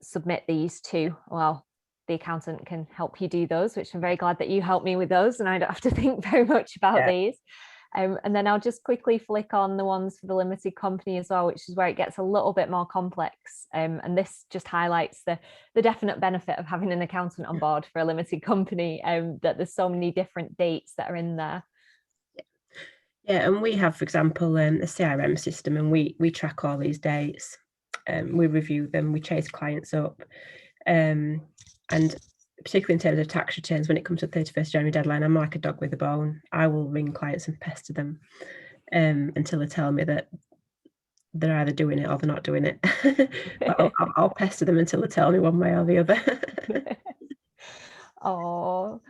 submit these to, well, the accountant can help you do those, which I'm very glad that you helped me with those, and I don't have to think very much about these. And then I'll just quickly flick on the ones for the limited company as well, which is where it gets a little bit more complex. And this just highlights the definite benefit of having an accountant on board for a limited company, that there's so many different dates that are in there. Yeah, and we have, for example, a CRM system, and we track all these dates. We review them, we chase clients up, and particularly in terms of tax returns, when it comes to the 31st January deadline, I'm like a dog with a bone. I will ring clients and pester them until they tell me that they're either doing it or they're not doing it. But I'll pester them until they tell me one way or the other. Oh,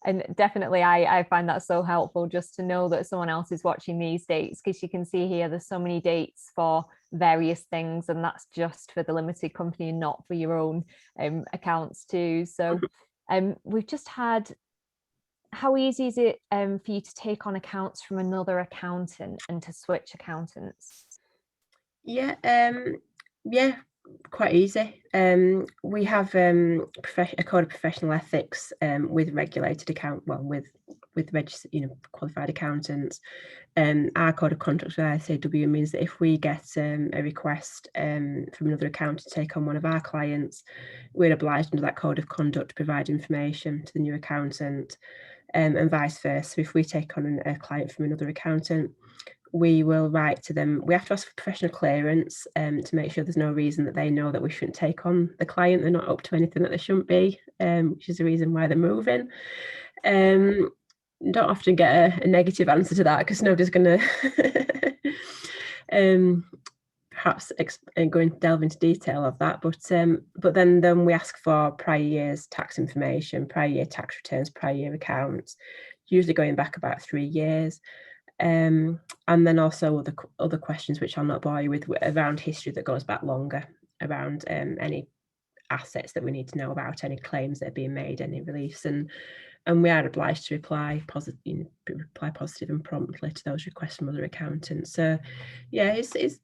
and definitely I find that so helpful, just to know that someone else is watching these dates, because you can see here there's so many dates for various things, and that's just for the limited company and not for your own accounts too. So we've just had, how easy is it for you to take on accounts from another accountant and to switch accountants? Yeah, Quite easy. We have a code of professional ethics with regulated with registered, qualified accountants. Our code of conduct with ICAW means that if we get a request from another accountant to take on one of our clients, we're obliged under that code of conduct to provide information to the new accountant, and vice versa. If we take on a client from another accountant, we will write to them. We have to ask for professional clearance to make sure there's no reason that they know that we shouldn't take on the client. They're not up to anything that they shouldn't be, which is the reason why they're moving. Don't often get a negative answer to that, because nobody's going to perhaps delve into detail of that. But then we ask for prior year's tax information, prior year tax returns, prior year accounts, usually going back about 3 years. And then also other questions which I'll not bore you with around history that goes back longer, around any assets that we need to know about, any claims that are being made, any reliefs, and we are obliged to reply positive and promptly to those requests from other accountants. So yeah, it's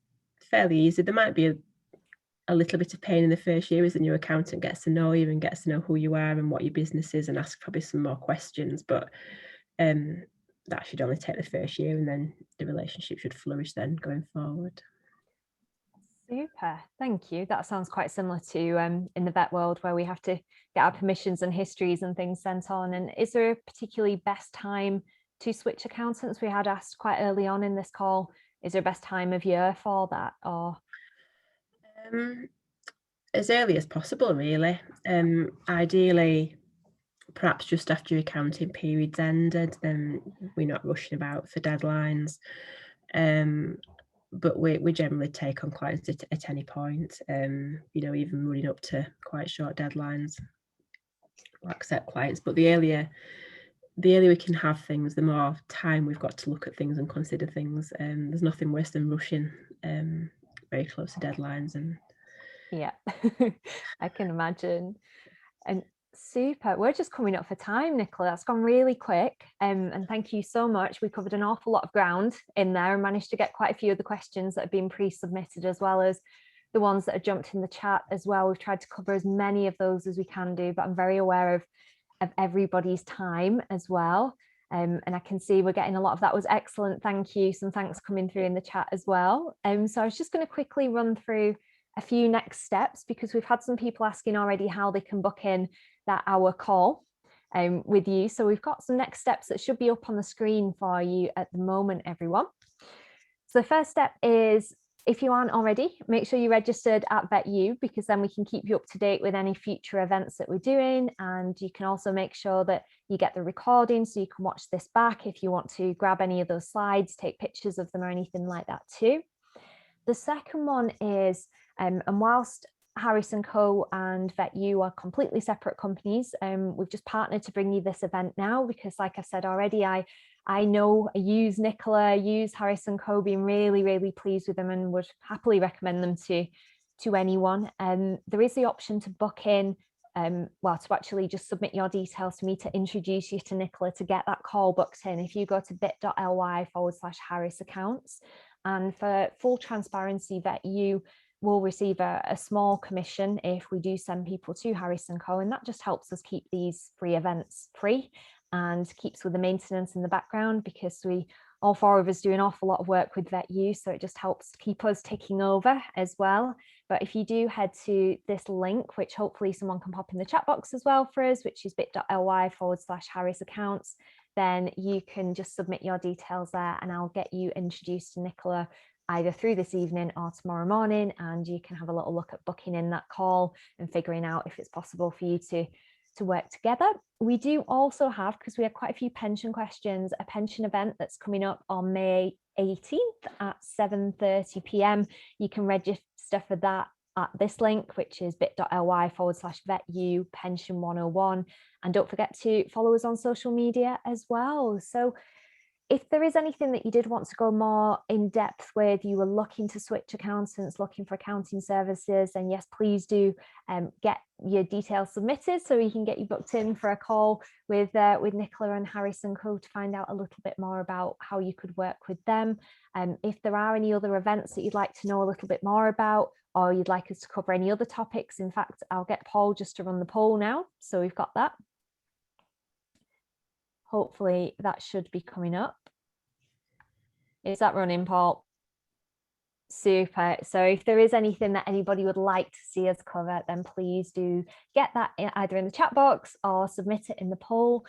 fairly easy. There might be a little bit of pain in the first year as the new accountant gets to know you and gets to know who you are and what your business is, and ask probably some more questions, but that should only take the first year, and then the relationship should flourish then going forward. Super, thank you. That sounds quite similar to in the vet world, where we have to get our permissions and histories and things sent on. And is there a particularly best time to switch accountants? We had asked quite early on in this call, is there a best time of year for that? Or as early as possible, really. Ideally, perhaps just after your accounting period's ended, then we're not rushing about for deadlines. But we generally take on clients at any point, even running up to quite short deadlines. We'll accept clients, but the earlier we can have things, the more time we've got to look at things and consider things. There's nothing worse than rushing very close to deadlines. And yeah, I can imagine. And super, we're just coming up for time, Nicola. That's gone really quick, and thank you so much. We covered an awful lot of ground in there and managed to get quite a few of the questions that have been pre-submitted, as well as the ones that have jumped in the chat as well. We've tried to cover as many of those as we can do, but I'm very aware of everybody's time as well, and I can see we're getting a lot of that. Was excellent, thank you. Some thanks coming through in the chat as well. So I was just going to quickly run through a few next steps, because we've had some people asking already how they can book in that hour call with you. So we've got some next steps that should be up on the screen for you at the moment, everyone. So the first step is, if you aren't already, make sure you're registered at VetU, because then we can keep you up to date with any future events that we're doing. And you can also make sure that you get the recording so you can watch this back if you want to grab any of those slides, take pictures of them or anything like that too. The second one is, and whilst Harris & Co and VetU are completely separate companies, we've just partnered to bring you this event now, because like I said already, I use Nicola, use Harris & Co, being really, really pleased with them and would happily recommend them to anyone. There is the option to book in, to actually just submit your details to me to introduce you to Nicola to get that call booked in. If you go to bit.ly/Harris accounts, and for full transparency, VetU will receive a small commission if we do send people to Harris & Co, and that just helps us keep these free events free and keeps with the maintenance in the background, because all four of us do an awful lot of work with VetU, so it just helps keep us ticking over as well. But if you do head to this link, which hopefully someone can pop in the chat box as well for us, which is bit.ly/Harris accounts, then you can just submit your details there and I'll get you introduced to Nicola either through this evening or tomorrow morning, and you can have a little look at booking in that call and figuring out if it's possible for you to work together. We do also have, because we have quite a few pension questions, a pension event that's coming up on May 18th at 7:30 p.m. You can register for that at this link, which is bit.ly/VetU Pension 101. And don't forget to follow us on social media as well. So if there is anything that you did want to go more in depth with, you were looking to switch accountants, looking for accounting services, then yes, please do get your details submitted so we can get you booked in for a call with Nicola and Harris & Co to find out a little bit more about how you could work with them. If there are any other events that you'd like to know a little bit more about, or you'd like us to cover any other topics. In fact, I'll get Paul just to run the poll now. So we've got that. Hopefully that should be coming up. Is that running, Paul? Super. So if there is anything that anybody would like to see us cover, then please do get that either in the chat box or submit it in the poll.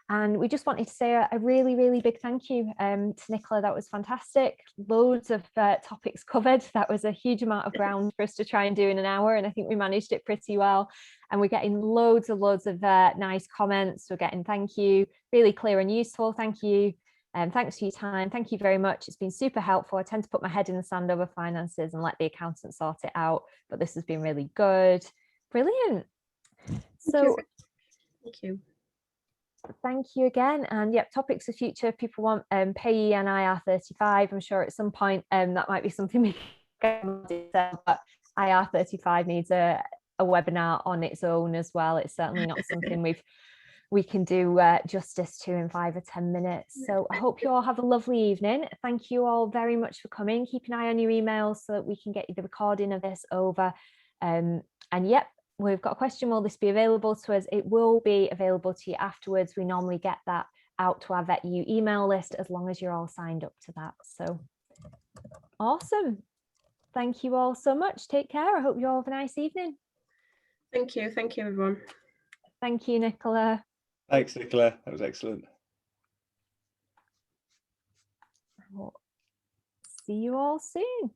And we just wanted to say a really, really big thank you to Nicola. That was fantastic. Loads of topics covered. That was a huge amount of ground for us to try and do in an hour. And I think we managed it pretty well. And we're getting loads of nice comments. We're getting thank you, really clear and useful. Thank you. Thanks for your time. Thank you very much. It's been super helpful. I tend to put my head in the sand over finances and let the accountant sort it out. But this has been really good. Brilliant. So thank you. Thank you again. And yep, topics for future. People want payee and IR35. I'm sure at some point that might be something we can do, but IR35 needs a webinar on its own as well. It's certainly not something we can do justice to in 5 or 10 minutes. So I hope you all have a lovely evening. Thank you all very much for coming. Keep an eye on your emails so that we can get you the recording of this over. And yep, we've got a question. Will this be available to us? It will be available to you afterwards. We normally get that out to our VetU email list as long as you're all signed up to that. So awesome. Thank you all so much. Take care. I hope you all have a nice evening. Thank you. Thank you, everyone. Thank you, Nicola. Thanks, Nicola. That was excellent. See you all soon.